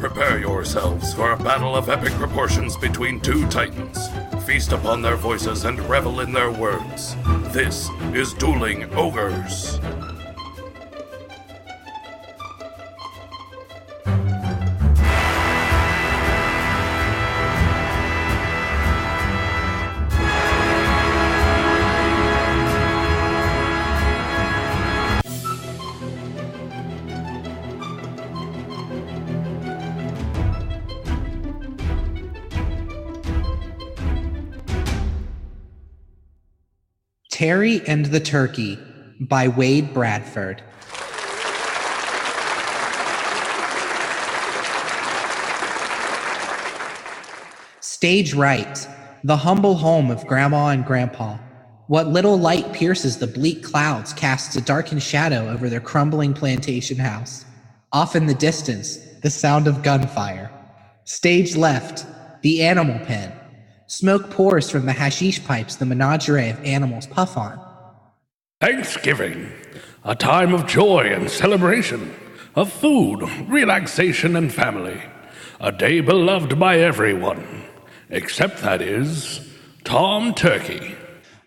Prepare yourselves for a battle of epic proportions between two titans. Feast upon their voices and revel in their words. This is Dueling Ogres. Terri and the Turkey by Wade Bradford. Stage right, the humble home of Grandma and Grandpa. What little light pierces the bleak clouds casts a darkened shadow over their crumbling plantation house. Off in the distance, the sound of gunfire. Stage left, the animal pen. Smoke pours from the hashish pipes the menagerie of animals puff on. Thanksgiving, a time of joy and celebration, of food, relaxation, and family. A day beloved by everyone, except, that is, Tom Turkey.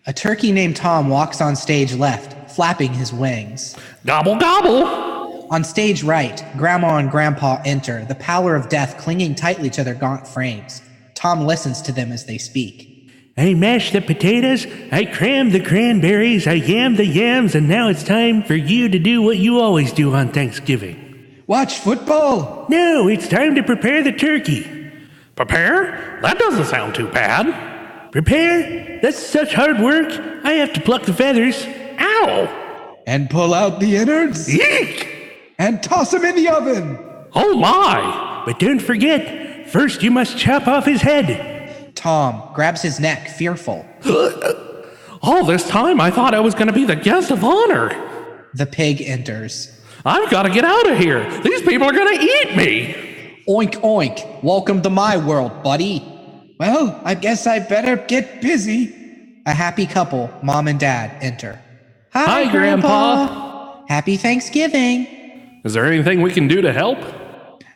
A turkey named Tom walks on stage left, flapping his wings. Gobble, gobble! On stage right, Grandma and Grandpa enter, the pallor of death clinging tightly to their gaunt frames. Tom listens to them as they speak. I mashed the potatoes, I crammed the cranberries, I yammed the yams, and now it's time for you to do what you always do on Thanksgiving. Watch football! No, it's time to prepare the turkey. Prepare? That doesn't sound too bad. Prepare? That's such hard work. I have to pluck the feathers. Ow! And pull out the innards? Eek! And toss them in the oven! Oh my! But don't forget, first you must chop off his head. Tom grabs his neck, fearful. All this time I thought I was going to be the guest of honor. The pig enters. I've got to get out of here. These people are going to eat me. Oink, oink. Welcome to my world, buddy. Well, I guess I better get busy. A happy couple, Mom and Dad, enter. Hi, Grandpa. Happy Thanksgiving. Is there anything we can do to help?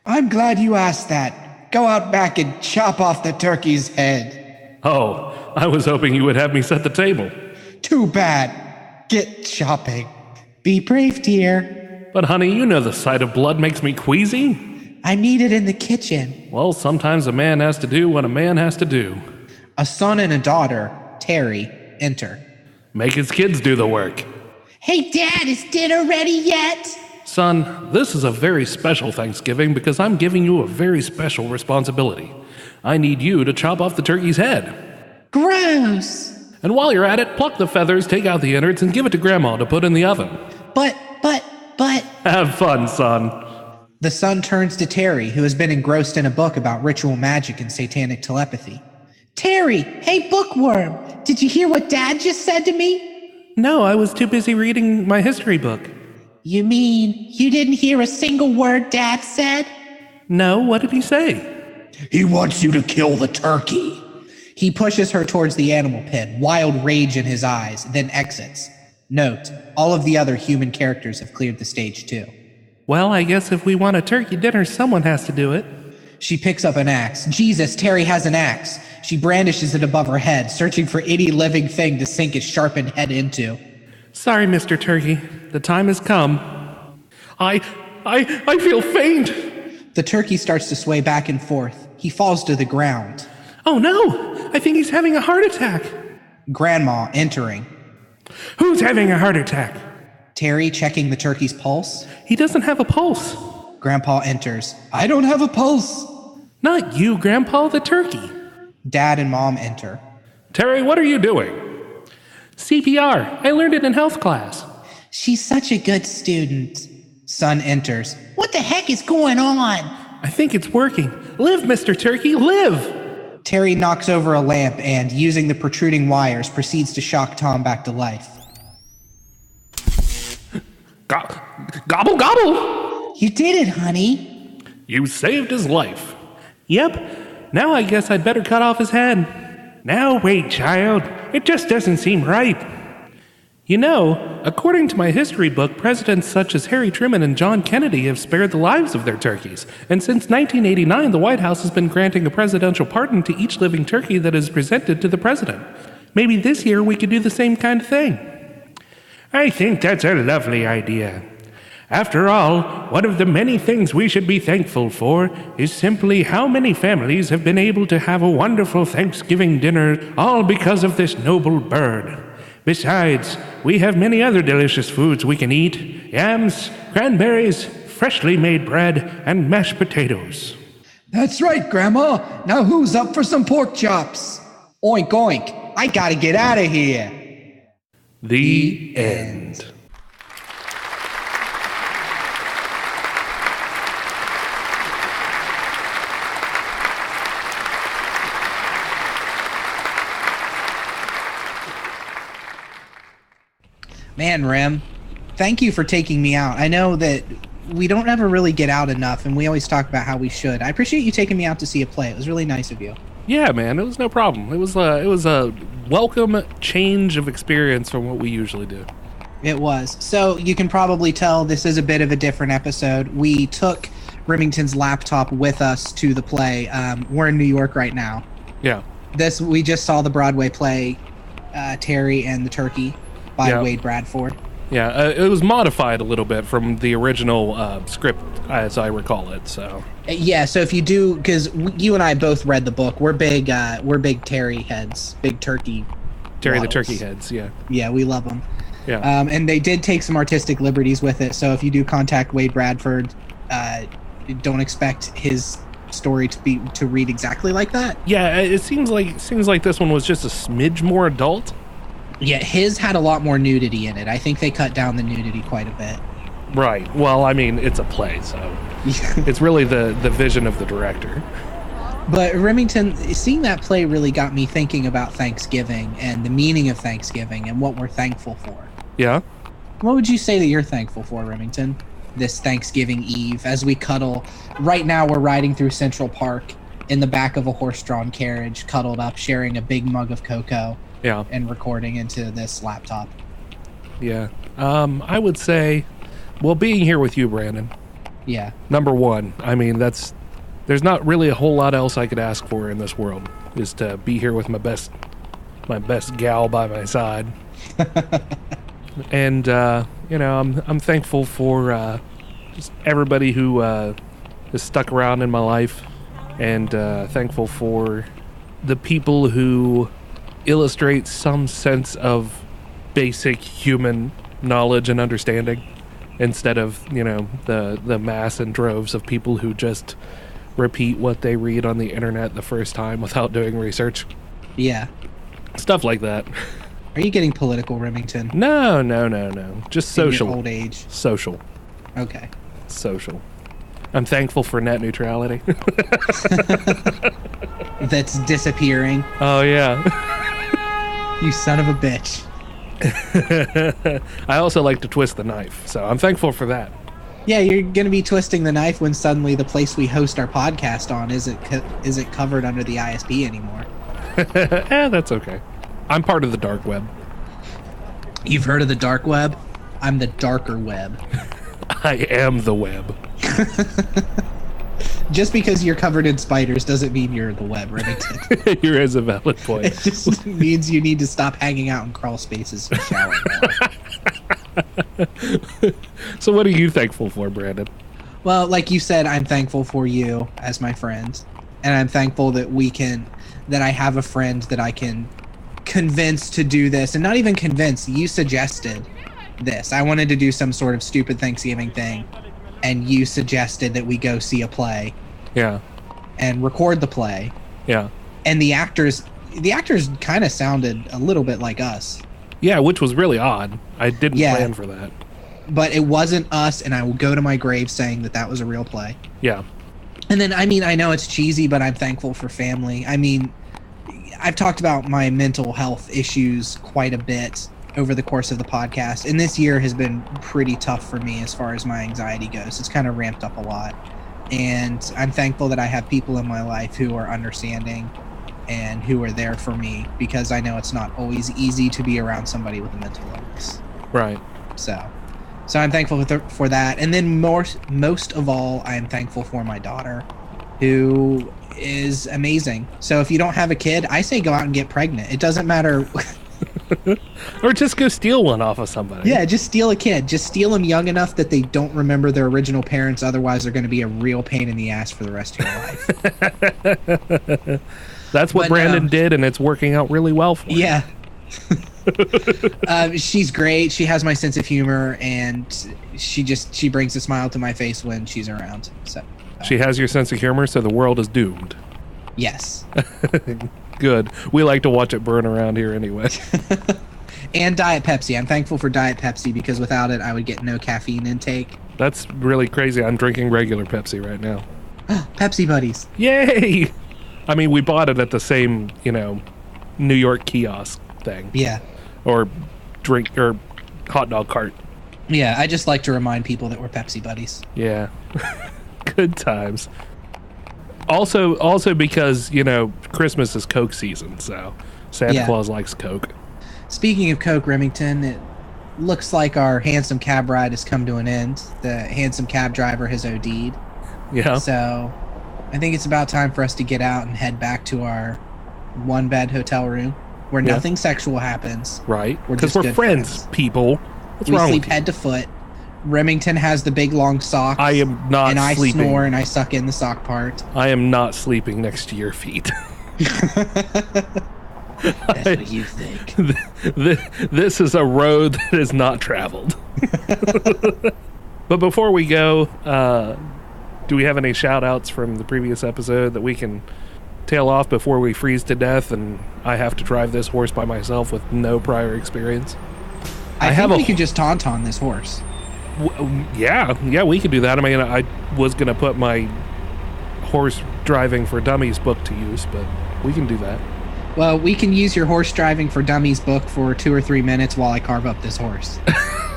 I'm glad you asked that. Go out back and chop off the turkey's head. Oh, I was hoping you would have me set the table. Too bad. Get chopping. Be brave, dear. But honey, you know the sight of blood makes me queasy. I need it in the kitchen. Well, sometimes a man has to do what a man has to do. A son and a daughter, Terri, enter. Make his kids do the work. Hey, Dad, is dinner ready yet? Son, this is a very special Thanksgiving because I'm giving you a very special responsibility. I need you to chop off the turkey's head. Gross. And while you're at it, pluck the feathers, take out the innards, and give it to Grandma to put in the oven. But... Have fun, son. The son turns to Terri, who has been engrossed in a book about ritual magic and satanic telepathy. Terri, hey, bookworm, did you hear what Dad just said to me? No, I was too busy reading my history book. You mean you didn't hear a single word Dad said? No, what did he say? He wants you to kill the turkey. He pushes her towards the animal pen, wild rage in his eyes, then exits. Note, all of the other human characters have cleared the stage too. Well, I guess if we want a turkey dinner, someone has to do it. She picks up an axe. Jesus, Terri has an axe. She brandishes it above her head, searching for any living thing to sink its sharpened head into. Sorry, Mr. Turkey. The time has come. I feel faint. The turkey starts to sway back and forth. He falls to the ground. Oh no! I think he's having a heart attack. Grandma entering. Who's having a heart attack? Terri checking the turkey's pulse. He doesn't have a pulse. Grandpa enters. I don't have a pulse. Not you, Grandpa, the turkey. Dad and Mom enter. Terri, what are you doing? CPR. I learned it in health class. She's such a good student. Son enters. What the heck is going on? I think it's working. Live, Mr. Turkey, live! Terri knocks over a lamp and, using the protruding wires, proceeds to shock Tom back to life. Gobble, gobble! You did it, honey. You saved his life. Yep. Now I guess I'd better cut off his head. Now wait, child. It just doesn't seem right. You know, according to my history book, presidents such as Harry Truman and John Kennedy have spared the lives of their turkeys. And since 1989, the White House has been granting a presidential pardon to each living turkey that is presented to the president. Maybe this year we could do the same kind of thing. I think that's a lovely idea. After all, one of the many things we should be thankful for is simply how many families have been able to have a wonderful Thanksgiving dinner all because of this noble bird. Besides, we have many other delicious foods we can eat: yams, cranberries, freshly made bread, and mashed potatoes. That's right, Grandma. Now who's up for some pork chops? Oink, oink. I gotta get out of here. The end. Man, Rem, thank you for taking me out. I know that we don't ever really get out enough, and we always talk about how we should. I appreciate you taking me out to see a play. It was really nice of you. Yeah, man, it was no problem. It was a welcome change of experience from what we usually do. It was. So you can probably tell this is a bit of a different episode. We took Remington's laptop with us to the play. We're in New York right now. Yeah. We just saw the Broadway play, Terri and the Turkey by Wade Bradford. Yeah, it was modified a little bit from the original script, as I recall it. So yeah, so if you do, because you and I both read the book, we're big Terri heads, big Turkey. Terri models. the Turkey heads, yeah. Yeah, we love them. Yeah. And they did take some artistic liberties with it. So if you do contact Wade Bradford, don't expect his story to read exactly like that. Yeah, it seems like this one was just a smidge more adult. Yeah, his had a lot more nudity in it. I think they cut down the nudity quite a bit. Right. Well, I mean, it's a play, so it's really the vision of the director. But Remington, seeing that play really got me thinking about Thanksgiving and the meaning of Thanksgiving and what we're thankful for. Yeah? What would you say that you're thankful for, Remington, this Thanksgiving Eve as we cuddle? Right now we're riding through Central Park in the back of a horse-drawn carriage, cuddled up, sharing a big mug of cocoa. Yeah. And recording into this laptop. Yeah. I would say, well, being here with you, Brandon. Yeah. Number one. I mean, there's not really a whole lot else I could ask for in this world, is to be here with my best gal by my side. And I'm thankful for just everybody who has stuck around in my life, and thankful for the people who illustrate some sense of basic human knowledge and understanding, instead of the mass and droves of people who just repeat what they read on the internet the first time without doing research. Yeah. Stuff like that. Are you getting political, Remington? No. Just social. In your old age. Social. Okay. Social. I'm thankful for net neutrality. That's disappearing. Oh, yeah. You son of a bitch. I also like to twist the knife, so I'm thankful for that. Yeah, you're going to be twisting the knife when suddenly the place we host our podcast on isn't covered under the ISP anymore. That's okay. I'm part of the dark web. You've heard of the dark web? I'm the darker web. I am the web. Just because you're covered in spiders doesn't mean you're the web, Remington. You're as a valid point. It just means you need to stop hanging out in crawl spaces and shower more. So what are you thankful for, Brandon? Well, like you said, I'm thankful for you as my friend. And I'm thankful that I have a friend that I can convince to do this. And not even convince, you suggested this. I wanted to do some sort of stupid Thanksgiving thing. And you suggested that we go see a play. Yeah. And record the play. Yeah. And the actors kind of sounded a little bit like us. Yeah, which was really odd. I didn't plan for that. But it wasn't us, and I will go to my grave saying that was a real play. Yeah. And then, I mean, I know it's cheesy, but I'm thankful for family. I mean, I've talked about my mental health issues quite a bit over the course of the podcast, and this year has been pretty tough for me as far as my anxiety goes. It's kind of ramped up a lot, and I'm thankful that I have people in my life who are understanding and who are there for me, because I know it's not always easy to be around somebody with a mental illness. Right. So I'm thankful for that. And then most of all, I am thankful for my daughter, who is amazing. So if you don't have a kid, I say go out and get pregnant. It doesn't matter. Or just go steal one off of somebody. Yeah, just steal a kid. Just steal them young enough that they don't remember their original parents. Otherwise, they're going to be a real pain in the ass for the rest of your life. That's what Brandon did, and it's working out really well for him. Yeah. She's great. She has my sense of humor, and she brings a smile to my face when she's around. So she has your sense of humor, so the world is doomed. Yes. Good. We like to watch it burn around here anyway. And Diet Pepsi. I'm thankful for Diet Pepsi, because without it, I would get no caffeine intake. That's really crazy. I'm drinking regular Pepsi right now. Pepsi buddies. Yay! I mean, we bought it at the same, New York kiosk thing. Yeah. Or hot dog cart. Yeah, I just like to remind people that we're Pepsi buddies. Yeah. Good times. Also because, Christmas is Coke season, so Santa Claus likes Coke. Speaking of Coke, Remington, it looks like our handsome cab ride has come to an end. The handsome cab driver has OD'd. Yeah. So I think it's about time for us to get out and head back to our one-bed hotel room where nothing sexual happens. Right. Because we're friends, people. What's wrong with you? We sleep head to foot. Remington has the big long socks. I am not and sleeping. I snore and I suck in the sock part. I am not sleeping next to your feet. That's what you think. This is a road that is not traveled. But before we go, do we have any shout outs from the previous episode that we can tail off before we freeze to death and I have to drive this horse by myself with no prior experience? I think we could just tauntaun this horse. Yeah, we could do that. I mean, I was going to put my horse driving for dummies book to use, but we can do that. Well, we can use your horse driving for dummies book for 2 or 3 minutes while I carve up this horse.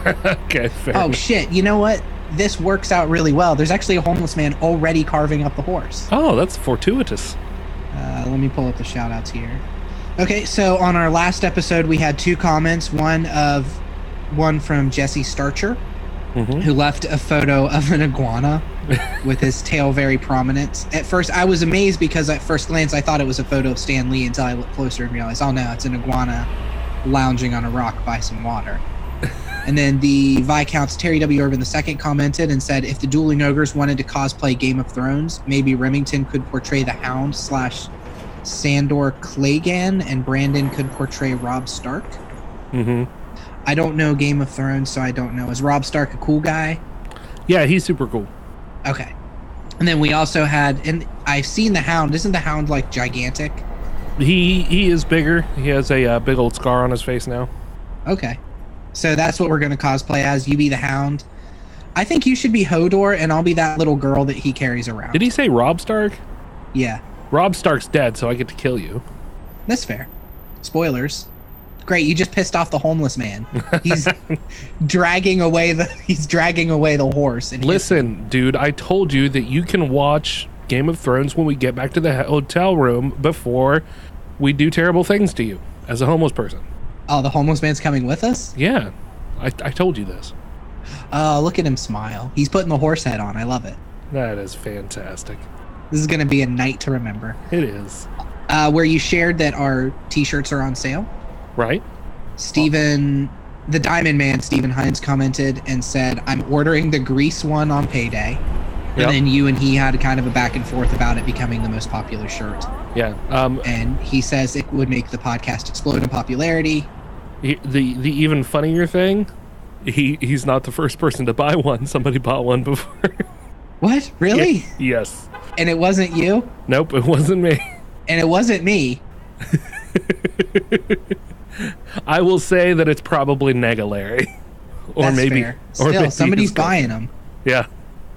Okay, fair enough. Shit, you know what? This works out really well. There's actually a homeless man already carving up the horse. Oh, that's fortuitous. Let me pull up the shout outs here. Okay, so on our last episode, we had 2 comments. One from Jesse Starcher, who left a photo of an iguana with his tail very prominent. At first, I was amazed because at first glance, I thought it was a photo of Stan Lee until I looked closer and realized, oh no, it's an iguana lounging on a rock by some water. And then the Viscount's Terri W. Irvin II commented and said, if the Dueling Ogres wanted to cosplay Game of Thrones, maybe Remington could portray the Hound / Sandor Clegane, and Brandon could portray Robb Stark. I don't know Game of Thrones, so I don't know. Is Robb Stark a cool guy? Yeah, he's super cool. Okay. And then we also had, and I've seen the Hound. Isn't the Hound like gigantic? He is bigger. He has a big old scar on his face now. Okay. So that's what we're going to cosplay as. You be the Hound. I think you should be Hodor, and I'll be that little girl that he carries around. Did he say Robb Stark? Yeah. Robb Stark's dead, so I get to kill you. That's fair. Spoilers. Great, you just pissed off the homeless man. He's dragging away the horse. And listen, dude, I told you that you can watch Game of Thrones when we get back to the hotel room before we do terrible things to you as a homeless person. Oh, the homeless man's coming with us? Yeah, I told you this. Oh, look at him smile. He's putting the horse head on. I love it. That is fantastic. This is going to be a night to remember. It is. Where you shared that our t-shirts are on sale. Right. Steven, the Diamond Man, Steven Hines commented and said, I'm ordering the Grease one on payday. And then you and he had kind of a back and forth about it becoming the most popular shirt. Yeah. And he says it would make the podcast explode in popularity. The even funnier thing, he's not the first person to buy one. Somebody bought one before. What? Really? Yeah. Yes. And it wasn't you? Nope, it wasn't me. And it wasn't me. I will say that it's probably Negalary. Or That's maybe fair. Still, somebody's buying them. Yeah.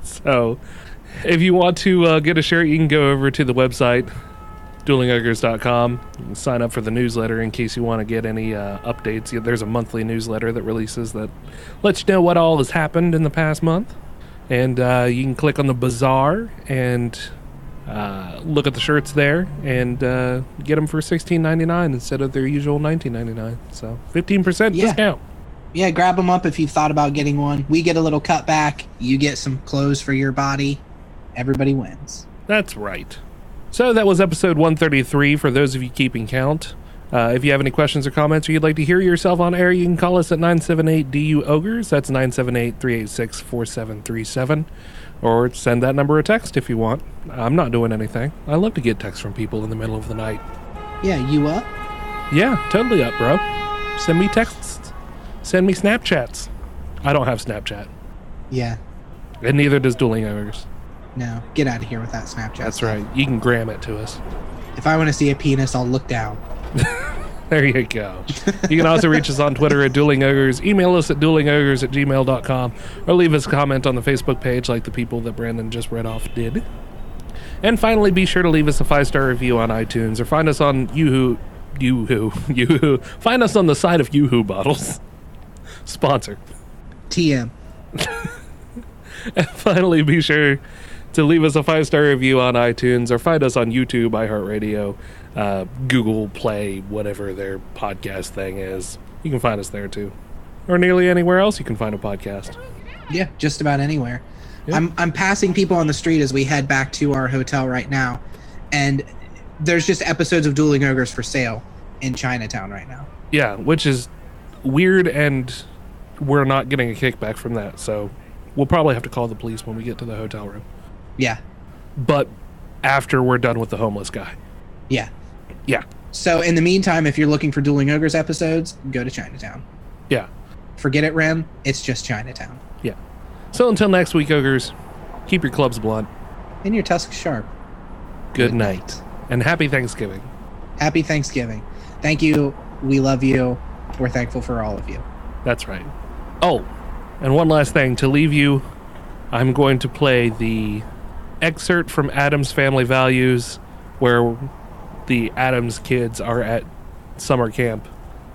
So, if you want to get a shirt, you can go over to the website, duelingogres.com, and sign up for the newsletter in case you want to get any updates. There's a monthly newsletter that releases that lets you know what all has happened in the past month. And you can click on the BAZAAR and look at the shirts there and get them for $16.99 instead of their usual $19.99. So 15% discount. Yeah, grab them up if you've thought about getting one. We get a little cut back. You get some clothes for your body. Everybody wins. That's right. So that was episode 133 for those of you keeping count. If you have any questions or comments or you'd like to hear yourself on air, you can call us at 978-DU-OGRES. That's 978-386-4737. Or send that number a text if you want. I'm not doing anything. I love to get texts from people in the middle of the night. Yeah, you up? Yeah, totally up, bro. Send me texts. Send me Snapchats. I don't have Snapchat. Yeah. And neither does Dueling Ogres. No, get out of here with that Snapchat. That's stuff. right. You can gram it to us. If I want to see a penis, I'll look down. There you go. You can also reach us on Twitter at Dueling Ogres, email us at duelingogres@gmail.com, or leave us a comment on the Facebook page like the people that Brandon just read off did. And finally, be sure to leave us a 5-star review on iTunes, or find us on Yoo-hoo. Find us on the side of Yoo-hoo bottles. Sponsor. TM. And finally, be sure to leave us a 5-star review on iTunes, or find us on YouTube, iHeartRadio, Google Play, whatever their podcast thing is. You can find us there too, or nearly anywhere else you can find a podcast. Yeah, just about anywhere. Yeah. I'm passing people on the street as we head back to our hotel right now, and there's just episodes of Dueling Ogres for sale in Chinatown right now. Yeah, which is weird, and we're not getting a kickback from that, so we'll probably have to call the police when we get to the hotel room. Yeah. But after we're done with the homeless guy. Yeah. Yeah. So in the meantime, if you're looking for Dueling Ogres episodes, go to Chinatown. Yeah. Forget it, Rem. It's just Chinatown. Yeah. So until next week, Ogres, keep your clubs blunt. And your tusks sharp. Good night. And happy Thanksgiving. Happy Thanksgiving. Thank you. We love you. We're thankful for all of you. That's right. Oh, and one last thing. To leave you, I'm going to play the excerpt from Addams Family Values, where the Addams kids are at summer camp,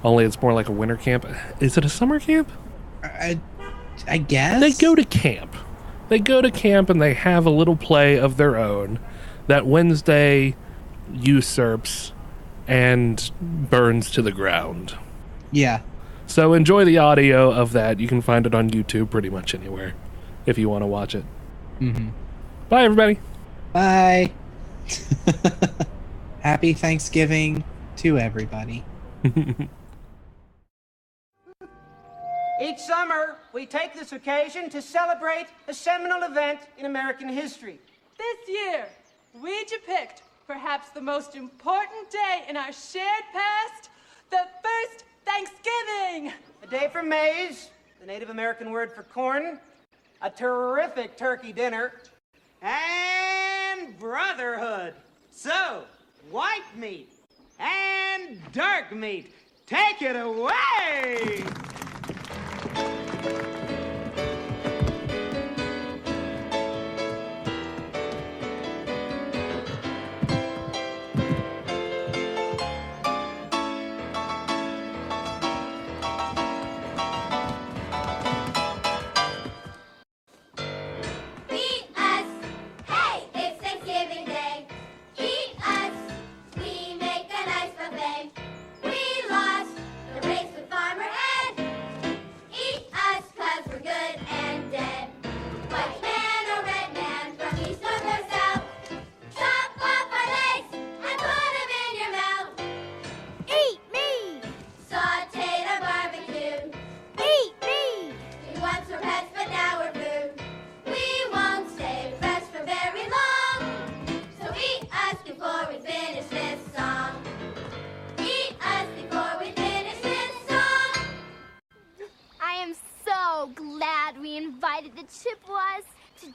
only it's more like a winter camp. Is it a summer camp? I guess. They go to camp. They go to camp and they have a little play of their own that Wednesday usurps and burns to the ground. Yeah. So enjoy the audio of that. You can find it on YouTube pretty much anywhere if you want to watch it. Mm-hmm. Bye, everybody. Bye. Happy Thanksgiving to everybody. Each summer, we take this occasion to celebrate a seminal event in American history. This year, we depict perhaps the most important day in our shared past, the first Thanksgiving. A day for maize, the Native American word for corn, a terrific turkey dinner, and brotherhood. So, white meat and dark meat. Take it away!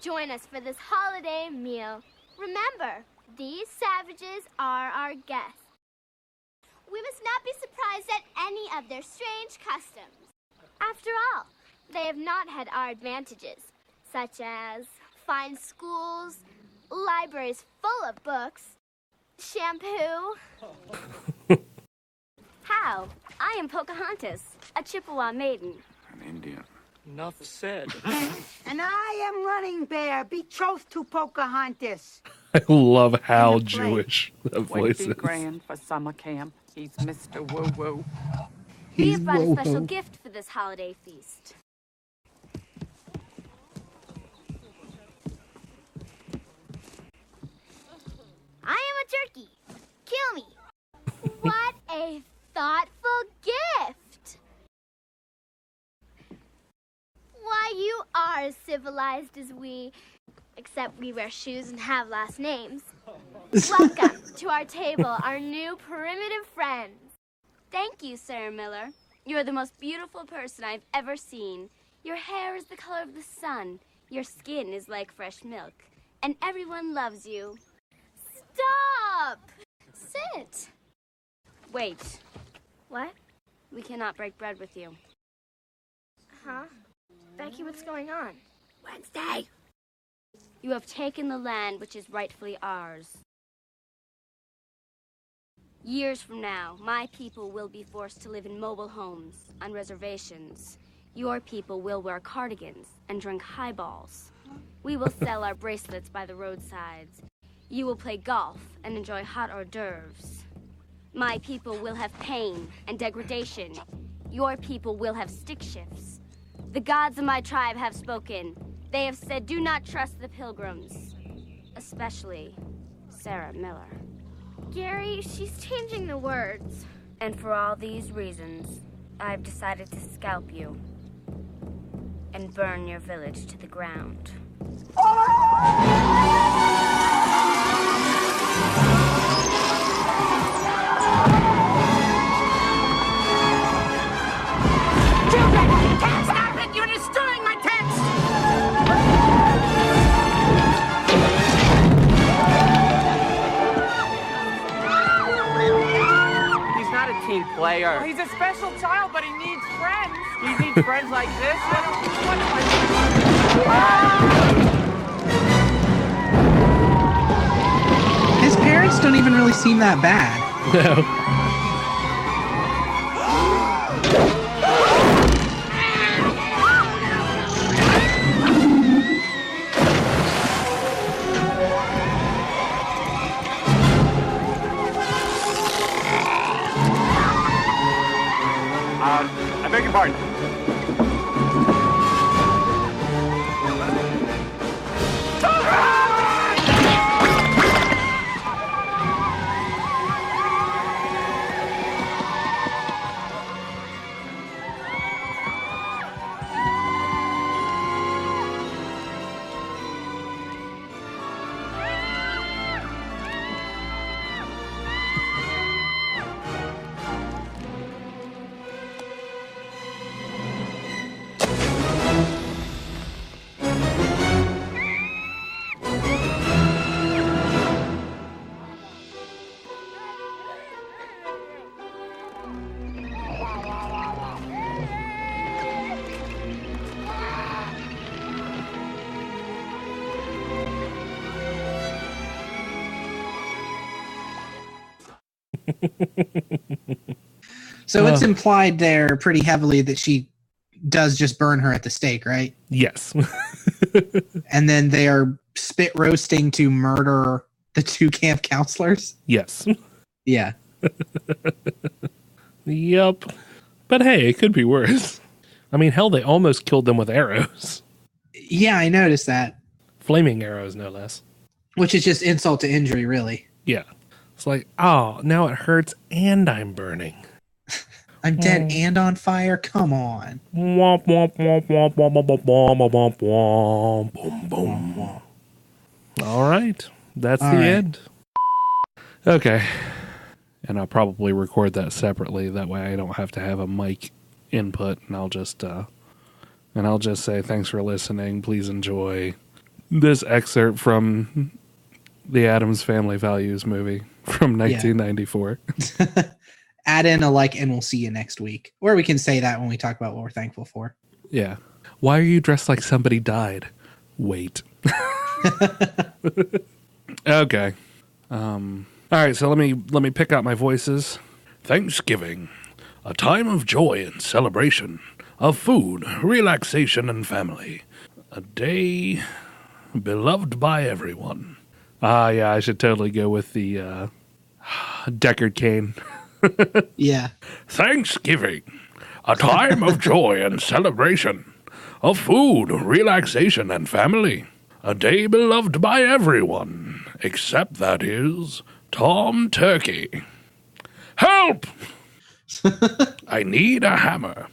Join us for this holiday meal. Remember, these savages are our guests. We must not be surprised at any of their strange customs. After all, they have not had our advantages, such as fine schools, libraries full of books, shampoo. How? I am Pocahontas, a Chippewa maiden. An Indian. Enough said. And I am Running Bear, betrothed to Pocahontas. I love how And a plate. Jewish that voice is. $20,000 for summer camp. He's Mr. Woo Woo. We have brought a Whoa-ho. special gift for this holiday feast. I am a turkey. Kill me. What a thoughtful gift. Why, you are as civilized as we, except we wear shoes and have last names. Welcome to our table, our new primitive friends. Thank you, Sarah Miller. You're the most beautiful person I've ever seen. Your hair is the color of the sun. Your skin is like fresh milk. And everyone loves you. Stop! Sit. Wait. What? We cannot break bread with you. Huh? Becky, what's going on? Wednesday! You have taken the land which is rightfully ours. Years from now, my people will be forced to live in mobile homes, on reservations. Your people will wear cardigans and drink highballs. We will sell our bracelets by the roadsides. You will play golf and enjoy hot hors d'oeuvres. My people will have pain and degradation. Your people will have stick shifts. The gods of my tribe have spoken. They have said, do not trust the pilgrims, especially Sarah Miller. Gary, she's changing the words. And for all these reasons, I've decided to scalp you and burn your village to the ground. Children, can't stop it! You're destroying my text! He's not a team player. He's a special child, but he needs friends. He needs friends like this. His parents don't even really seem that bad. No. I beg your pardon. So it's implied there pretty heavily that she does just burn her at the stake, right? Yes. And then they are spit roasting to murder the two camp counselors? Yes. Yeah. Yep. But hey, it could be worse. I mean, hell, they almost killed them with arrows. Yeah, I noticed that. Flaming arrows, no less. Which is just insult to injury, really. Yeah. It's like, oh, now it hurts and I'm burning. I'm dead and on fire? Come on. Womp, womp, womp, womp, womp, womp, womp, womp, womp, boom, boom. All right. That's the end. Okay. And I'll probably record that separately. That way I don't have to have a mic input. And I'll just say thanks for listening. Please enjoy this excerpt from the Addams Family Values movie from 1994. Add in a like and we'll see you next week. Or we can say that when we talk about what we're thankful for. Yeah. Why are you dressed like somebody died? Wait. Okay. All right, so let me pick out my voices. Thanksgiving, a time of joy and celebration, of food, relaxation, and family. A day beloved by everyone, Yeah, I should totally go with the Deckard cane. Yeah. Thanksgiving, a time of joy and celebration, of food, relaxation, and family. A day beloved by everyone, except that is Tom Turkey. Help! I need a hammer.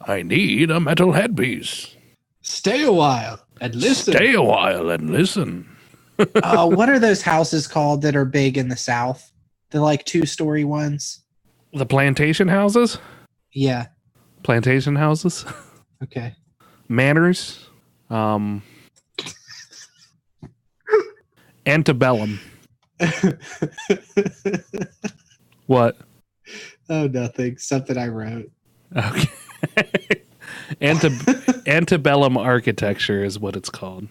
I need a metal headpiece. Stay a while and listen. Stay a while and listen. What are those houses called that are big in the South? The like 2-story ones? The plantation houses? Yeah. Plantation houses? Okay. Manors? Antebellum. What? Oh, nothing. Something I wrote. Okay. Antebellum architecture is what it's called.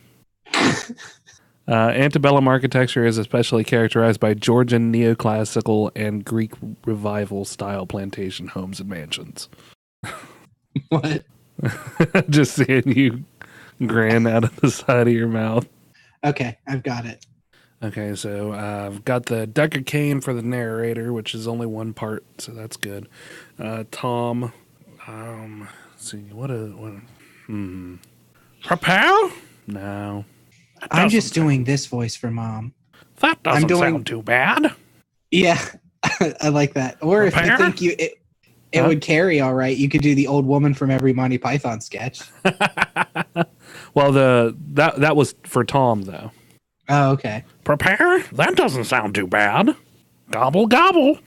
Antebellum architecture is especially characterized by Georgian neoclassical and Greek revival style plantation homes and mansions. What? Just seeing you grin out of the side of your mouth. Okay, I've got it. Okay, so I've got the Deckard cane for the narrator, which is only one part, so that's good. Tom, let's see, Prepare? No. I'm just doing this voice for Mom. That doesn't sound too bad. Yeah, I like that. Or Prepare? if you think it would carry all right, you could do the old woman from every Monty Python sketch. Well, that was for Tom, though. Oh, okay. Prepare? That doesn't sound too bad. Gobble, gobble.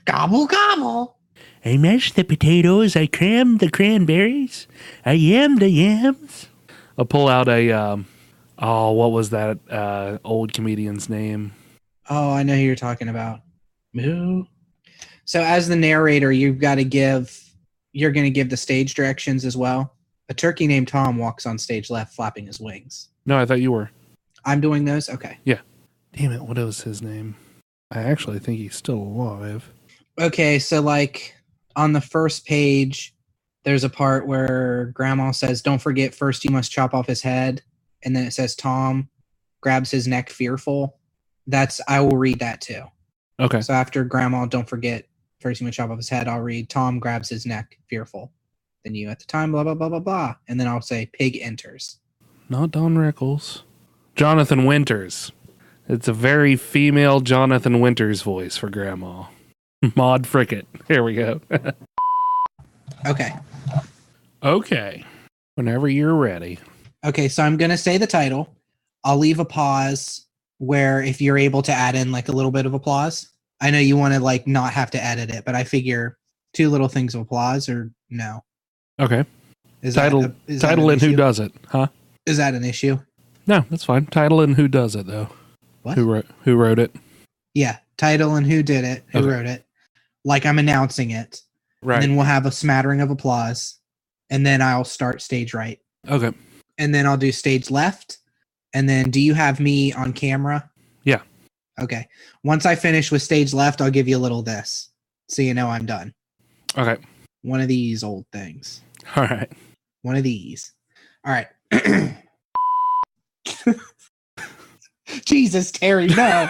Gobble, gobble. I mash the potatoes, I cram the cranberries, I yam the yams. I'll pull out a, what was that old comedian's name? Oh, I know who you're talking about. Moo. So as the narrator, you're going to give the stage directions as well. A turkey named Tom walks on stage left, flapping his wings. No, I thought you were. I'm doing those? Okay. Yeah. Damn it, what was his name? I actually think he's still alive. Okay, so like on the first page, there's a part where Grandma says, "Don't forget, first you must chop off his head." And then it says Tom grabs his neck fearful. I will read that too. Okay. So after Grandma, "Don't forget, first you must chop off his head," I'll read Tom grabs his neck fearful. Then you at the time, blah, blah, blah, blah, blah. And then I'll say pig enters. Not Don Rickles. Jonathan Winters. It's a very female Jonathan Winters voice for Grandma. Maud Frickett. Here we go. Okay. Okay. Whenever you're ready. Okay, so I'm going to say the title. I'll leave a pause where if you're able to add in like a little bit of applause. I know you want to like not have to edit it, but I figure 2 little things of applause or no. Okay. Is title that and who does it, huh? Is that an issue? No, that's fine. Title and who does it, though. What? Who wrote it? Yeah, title and who did it, who Okay. wrote it. Like I'm announcing it. Right. And then we'll have a smattering of applause. And then I'll start stage right. Okay. And then I'll do stage left. And then do you have me on camera? Yeah. Okay. Once I finish with stage left, I'll give you a little this. So you know I'm done. Okay. One of these old things. All right. One of these. All right. Jesus, Terri, no.